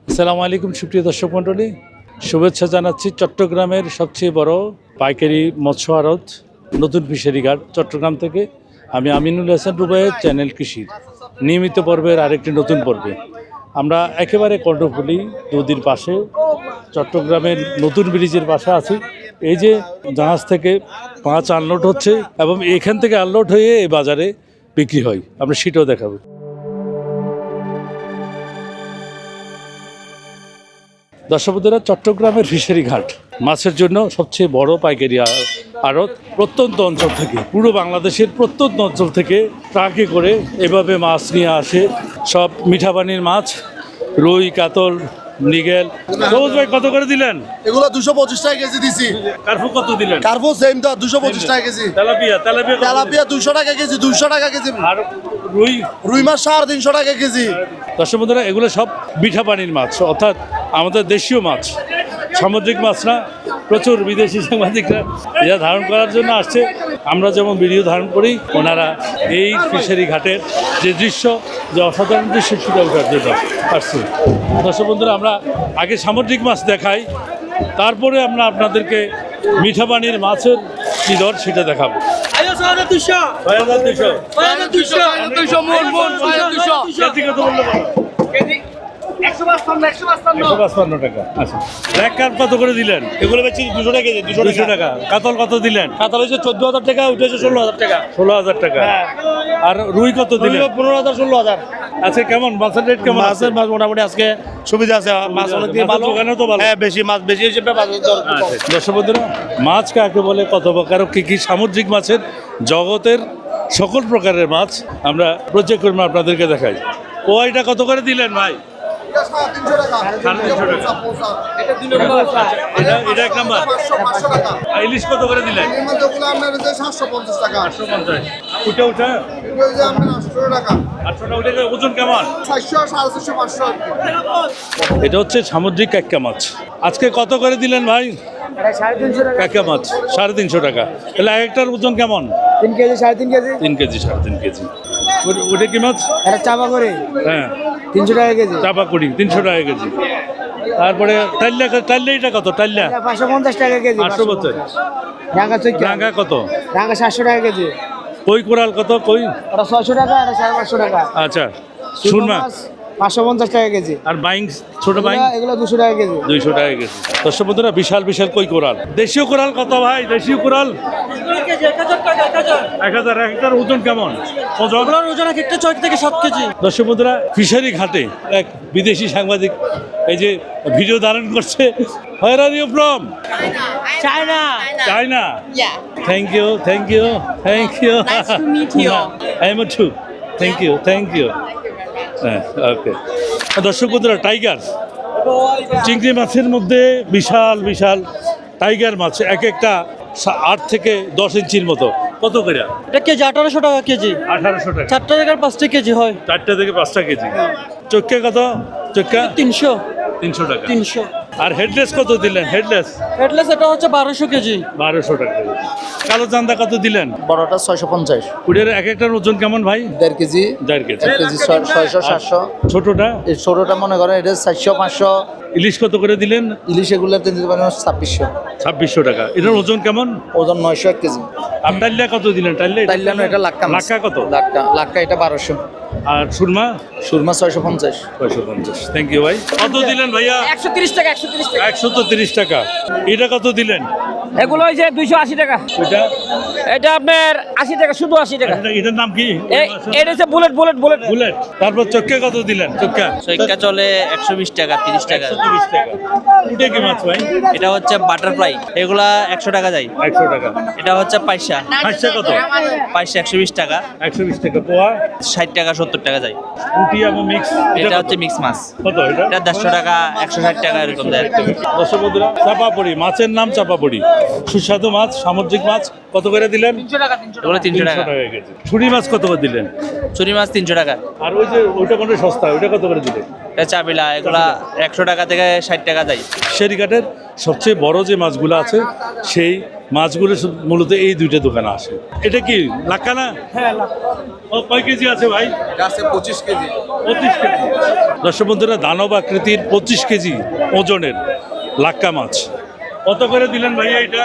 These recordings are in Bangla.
আসসালামু আলাইকুম সুপ্রিয় দর্শক মণ্ডলী, শুভেচ্ছা জানাচ্ছি চট্টগ্রামের সবচেয়ে বড় পাইকারি মৎস্য আড়ত নতুন ফিশারি ঘাট চট্টগ্রাম থেকে। আমি আমিনুল হাসান রুবাইয়ের চ্যানেল কৃষির নিয়মিত পর্বের আরেকটি নতুন পর্বে আমরা একেবারে কর্ণফুলী নদীর পাশে চট্টগ্রামের নতুন ব্রিজের পাশে আছি। এই যে জাহাজ থেকে মাছ আনলোড হচ্ছে এবং এখান থেকে আনলোড হয়ে এই বাজারে বিক্রি হয়, আমরা সেটাও দেখাবো। দর্শকবন্ধুরা, চট্টগ্রামের ফিশারি ঘাট মাছের জন্য সবচেয়ে বড় পাইকারি আড়ত। প্রত্যন্ত অঞ্চল থেকে, পুরো বাংলাদেশের প্রত্যন্ত অঞ্চল থেকে ট্রাকে করে এভাবে মাছ নিয়ে আসে। সব মিঠা পানির মাছ, রুই, কাতল, মৃগেল। সবুজ ভাই কত করে দিলেন? এগুলো 225 টাকা কেজি দিছি। কার্পু কত দিলেন? কার্পু সেম তো 225 টাকা কেজি। তেলাপিয়া তেলাপিয়া 200 টাকা কেজি, 200 টাকা কেজি। আর রুই রুই মাছ 350 টাকা কেজি। দর্শক বন্ধুরা, এগুলো সব মিঠা পানির মাছ, অর্থাৎ আমাদের দেশীয় মাছ, সামুদ্রিক মাছ না। প্রচুর বিদেশি সাংবাদিকরা এটা ধারণ করার জন্য আসছে। আমরা যেমন ভিডিও ধারণ করি, ওনারা এই ফিশারি ঘাটের যে দৃশ্য, যে অসাধারণ দৃশ্য, সেটা ওঠার জন্য আসছে। দর্শক বন্ধুরা, আমরা আগে সামুদ্রিক মাছ দেখাই, তারপরে আমরা আপনাদেরকে মিঠা পানির মাছের কী দর সেটা দেখাবো। 155 টাকা। আচ্ছা, ব্ল্যাক কার্প কত করে দিলেন? এগুলো বেশি 200 টাকা কেজি, 200 টাকা। কাতল কত দিলেন? কাতল হয়েছে 14,000 টাকা, উঠেছে 16,000 টাকা। 16,000 টাকা। আর রুই কত দিলেন? 15,000 16,000। আচ্ছা, কেমন মাছের রেট কেমন? মাছের মাছ মোটামুটি আজকে সুবিধা আছে, মাছ অনেক দিয়ে ভালো। দোকানেও তো ভালো। হ্যাঁ, বেশি মাছ বেশি হিসেবে বাজার দর কম। দর্শক বন্ধুরা, মাছ কাকে বলে, কত প্রকার, কি কি সামুদ্রিক মাছের জগতের সকল প্রকারের মাছ আমরা পর্যায়ক্রমে আপনাদেরকে দেখাই। ওইটা কত করে দিলেন ভাই? 350 টাকা। 350 টাকা। এটা এক নাম্বার। 500 টাকা। আর ইলিশ কত করে দিলেন? এর মধ্যে ওগুলো আপনার হচ্ছে 750 টাকা। 850। উঠে এগুলো হচ্ছে আপনার 800 টাকা। 800 উঠে। ওজন কেমন? 400, 450, 500। এটা হচ্ছে সামুদ্রিক কাঁকড়া মাছ। আজকে কত করে দিলেন ভাই? কাঁকড়া মাছ 350 টাকা। তাহলে একটার ওজন কেমন? 3 কেজি 3.5 কেজি 3 কেজি 3.5 কেজি। ওটা কি মাছ? এটা চাপা করে হ্যাঁ, 300 টাকা কেজি। চাপা কুড়ি 300 টাকা কেজি। তারপরে টাল্লা কত? টাল্লা এটা 550 টাকা কেজি। 850। রাঙ্গা চৈকা রাঙ্গা কত? রাঙ্গা 700 টাকা কেজি। কই কোরাল কত? কই ওটা 600 টাকা, এটা 550 টাকা। আচ্ছা, সুরমা 550 টাকা কেজি। আর বাইং, ছোট বাইং এগুলো 200 টাকা কেজি। 200 টাকা কেজি। দর্শক বন্ধুরা, বিশাল বিশাল কই কোরাল। দেশীয় কোরাল কত ভাই? দেশীয় কোরাল 1000। একটার ওজন কেমন? ওজন একটা 6 থেকে 7 কেজি। দর্শক বন্ধুরা, ফিশারি ঘাটে এক বিদেশি সাংবাদিক এই যে ভিডিও ধারণ করছে। Where are you from? China. China. Yeah. Thank you. Nice to meet you. I am too. Thank you. হ্যাঁ, ওকে। দর্শক বন্ধুরা, টাইগার চিংড়ি মাছের মধ্যে বিশাল বিশাল টাইগার মাছ, এক একটা 8 থেকে 10 ইঞ্চির মতো। কত করে? এটা কেজি 1800 টাকা কেজি। 1800 টাকা। 4টা থেকে 5টা কেজি হয়। 4টা থেকে 5টা কেজি। চক্কা কত? চক্কা 300 টাকা। 300। আর হেডলেস কত দিলেন? হেডলেস হেডলেস এটা হচ্ছে 1200 কেজি। 1200 টাকা। কালো চান্দা কত দিলেন? বড়টা 650। কুড়ির এক একটার ওজন কেমন ভাই? 1.5 কেজি। 1.5 কেজি। 1 কেজি 600, 700। ছোটটা এই ছোটটা মনে করেন এটা 400, 500। ইলিশ কত করে দিলেন? ইলিশ এগুলো দিতে পারেন 2600। 2600 টাকা। এটার ওজন কেমন? ওজন 900 1 কেজি। আর টাইল্লা কত দিলেন? তাইলানো এটা লাক্কা মাছ। লাক্কা কত? লাক্কা এটা 1200। আর সুরমা? সুরমা 650। 650। থ্যাংক ইউ ভাই। কত দিলেন ভাইয়া? 130 টাকা, 130 টাকা। 130 টাকা। এটা কত দিলেন? এগুলো হইছে 280 টাকা। এটা এটা আপনার 80 টাকা, শুধু 80 টাকা। এটার নাম কি? এটা হচ্ছে বুলেট। বুলেট। তারপর চক্কা কত দিলেন? চক্কা চৈক্কা চলে 120 টাকা, 30 টাকা। 130 টাকা। এটা কি মাছ ভাই? এটা হচ্ছে বাটারফ্লাই, এগুলা 100 টাকা যায়। 100 টাকা। এটা হচ্ছে পাইসা, হাঁসটা কত? পাইসা 120 টাকা। 120 টাকা। পোয়া 60 টাকা 70 টাকা যায়। রুটি এবং মিক্স। এটা হচ্ছে মিক্স মাছ, কত এটা? এটা 150 টাকা, 160 টাকা এরকম দেয়। দর্শক বন্ধুরা, চাপাপড়ি মাছের নাম চাপাপড়ি, সুস্বাদু মাছ, সামুদ্রিক মাছ। কত করে দিলেন? 300 টাকা। এগুলো 300 টাকা। কেজি। ছুরি মাছ কত করে দিলেন? চুরি মাছ 300 টাকা। আর ওই যে ওইটা কোনো সস্তা, ওইটা কত করে দিলেন? এটা চাবিলা, এগুলা 100 টাকা থেকে 60 টাকা যায়। ফিশারি ঘাটের সবচেয়ে বড় যে মাছগুলো আছে, সেই মাছগুলো মূলত এই দুইটা দোকানে আসে। এটা কি লাক্কা না? হ্যাঁ ও কয় কেজি আছে ভাই? আছে 25 কেজি। 25 কেজি। দর্শক বন্ধুরা, দানব আকৃতির 25 কেজি ওজনের লাক্কা মাছ কত করে দিলেন ভাইয়া এটা?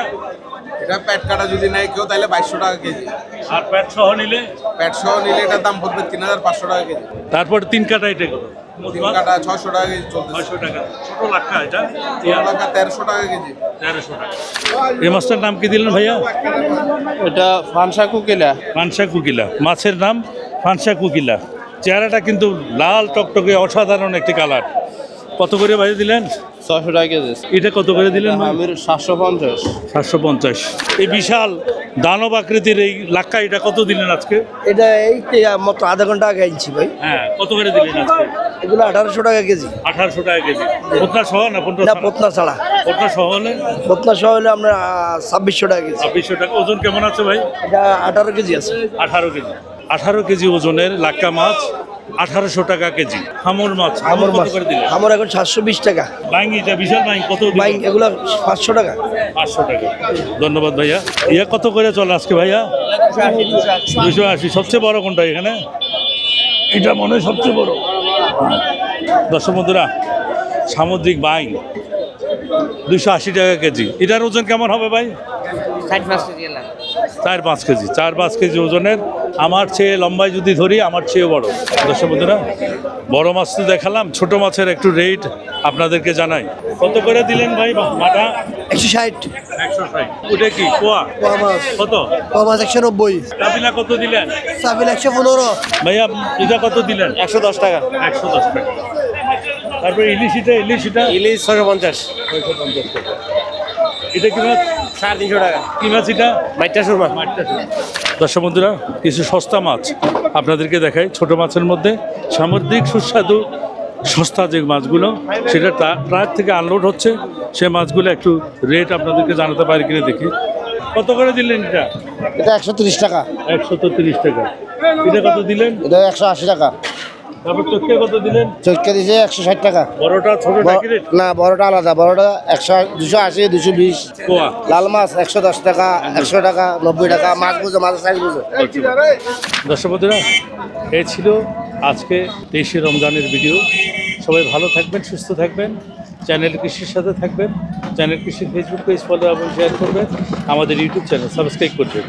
এটা প্যাট কাটা যদি নেয় কেউ তাহলে 2200 টাকা কেজি। আর প্যাট সহ নিলে? প্যাট সহ নিলে এটার দাম পড়বে 3500 টাকা কেজি। তারপর 3 কাটা এটা কত? 3 কাটা 600 টাকা কেজি চলতেছে। 600 টাকা। ছোট লাক্কা এটা? টাকা 1300 টাকা কেজি। 1300 টাকা। এই মাছটার নাম কি দিলেন ভাইয়া? এটা ফানসা কুকিলা। ফানসা কুকিলা। মাছের নাম ফানসা কুকিলা। চেহারাটা কিন্তু লাল টকটকে অসাধারণ একটি কালার। কত করে ভাই দিলেন? 600 টাকা কেজি। এটা কত করে দিলেন? আমির 750। 750। এই বিশাল দানব আকৃতির এই লাক্কা এটা কত দিলেন আজকে? এটা এই মতো আধা ঘন্টা আগে আনছি ভাই। হ্যাঁ, কত করে দিলেন আজকে? এগুলো 1800 টাকা কেজি। 1800 টাকা কেজি। পোতনা সহ না? না পোতনা ছাড়া। পোতনা সহ হলে পোতনা সহ হলে আপনার 2600 টাকা কেজি। 2600 টাকা। ওজন কেমন আছে ভাই? এটা 18 কেজি আছে। 18 কেজি। 18 কেজি ওজনের লাক্কা মাছ 1800 টাকা কেজি। হামর মাছ আমার কত মাছ করে দিলেন? আমার এখন 720 টাকা। বাইঙ্গিটা বিশাল বাইং কত দিলেন? বাইং এগুলো 500 টাকা। 500 টাকা। ধন্যবাদ ভাইয়া। ইয়া কত করে চলে আজকে ভাইয়া? 280। সবচেয়ে বড় কোনটা এখানে? এটা মনে হয় সবচেয়ে বড়। দর্শক বন্ধুরা, সামুদ্রিক বাইং 280 টাকা কেজি। এটার ওজন কেমন হবে ভাই? 4-5 কেজি। 4-5 কেজি ওজনের। আমার চেয়ে লম্বায় যদি ধরি আমার চেয়ে বড়। দর্শক বন্ধুরা, বড় মাছ তো দেখালাম, ছোট মাছের একটু রেট আপনাদেরকে জানাই। কত করে দিলেন ভাই মাটা? 160। 160। ওটা কি কোয়া? পোয়া মাছ। কত? পোয়া মাছ 190। কাবিলা কত দিলেন? সাবিল 115। ভাইয়া এটা কত দিলেন? 110 টাকা। 110 টাকা। তারপরে ইলিশ এটা? ইলিশ 650। 650 টাকা। এটা কি মাছ? 350 টাকা। কি মাছ এটা? মাইটা সুরমা। দর্শক বন্ধুরা, কিছু সস্তা মাছ আপনাদেরকে দেখাই। ছোট মাছের মধ্যে সামুদ্রিক সুস্বাদু সস্তা যে মাছগুলো, সেটা ট্রাক থেকে আনলোড হচ্ছে। সে মাছগুলো একটু রেট আপনাদেরকে জানাতে পারি কিনা দেখি। কত করে দিলেন এটা? এটা 130 টাকা। 130 টাকা। এটা কত দিলেন? এটা 180 টাকা। তারপর চক্কে কত দিলেন? চক্কে দিছে 160 টাকা। বড়টা ছোটটা কি রেট? না বড়টা আলাদা। বড়টা 280 220। কোয়া। লাল মাছ 110 টাকা, 100 টাকা, 90 টাকা। মাছ বুঝো, মাছের সাইজ বুঝো। দর্শক বন্ধুরা, এই ছিল আজকে 23শে রমজানের ভিডিও। সবাই ভালো থাকবেন, সুস্থ থাকবেন, চ্যানেল কৃষির সাথে থাকবেন। চ্যানেল কৃষির ফেসবুক পেজ ফলো এবং শেয়ার করবেন। আমাদের ইউটিউব চ্যানেল সাবস্ক্রাইব করবেন।